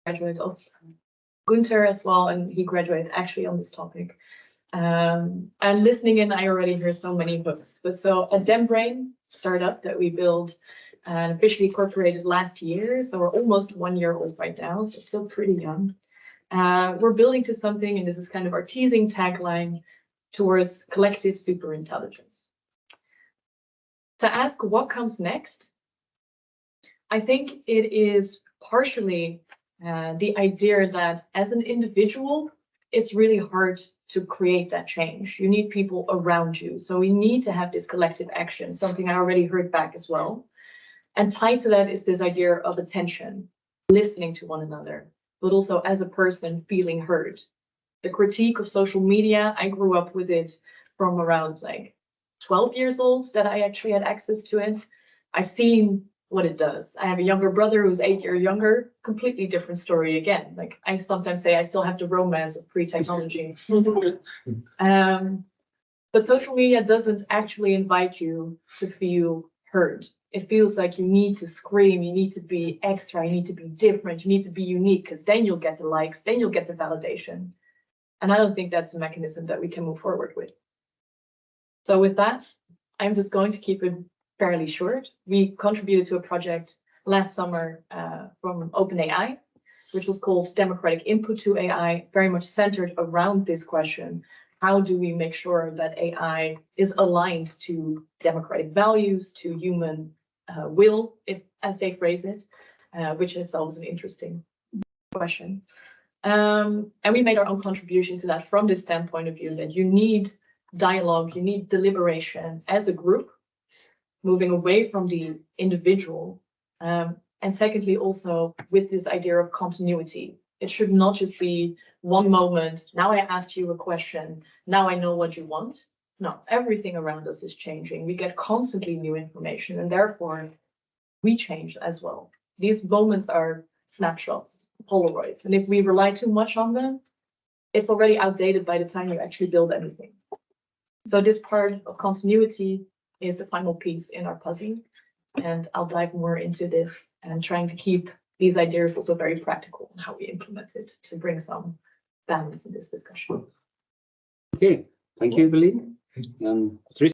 graduate of Gunther as well, and he graduated actually on this topic. And listening in, I already heard so many books. But so a DemBrain startup that we built and officially incorporated last year, so we're almost 1 year old right now, so still pretty young. We're building to something, and this is kind of our teasing tagline, towards collective superintelligence. To ask what comes next, I think it is partially the idea that as an individual, it's really hard to create that change. You need people around you. So we need to have this collective action, something I already heard back as well. And tied to that is this idea of attention, listening to one another, but also as a person feeling heard. The critique of social media, I grew up with it from around like 12 years old that I actually had access to it. I've seen what it does. I have a younger brother who's 8 years younger, completely different story again. Like I sometimes say I still have the romance of pre-technology. But social media doesn't actually invite you to feel heard. It feels like you need to scream, you need to be extra, you need to be different, you need to be unique, because then you'll get the likes, then you'll get the validation. And I don't think that's a mechanism that we can move forward with. So with that, I'm just going to keep it fairly short. We contributed to a project last summer from OpenAI, which was called Democratic Input to AI, very much centered around this question. How do we make sure that AI is aligned to democratic values, to human will, as they phrase it, which itself is an interesting question. And we made our own contribution to that from this standpoint of view that you need dialogue, you need deliberation as a group, moving away from the individual. And secondly, also with this idea of continuity. It should not just be one moment. Now I asked you a question. Now I know what you want. No, everything around us is changing. We get constantly new information, and therefore we change as well. These moments are snapshots, Polaroids. And if we rely too much on them, it's already outdated by the time you actually build anything. So this part of continuity is the final piece in our puzzle. And I'll dive more into this and trying to keep these ideas also very practical in how we implement it to bring some balance in this discussion. Okay, thank you, Evelien.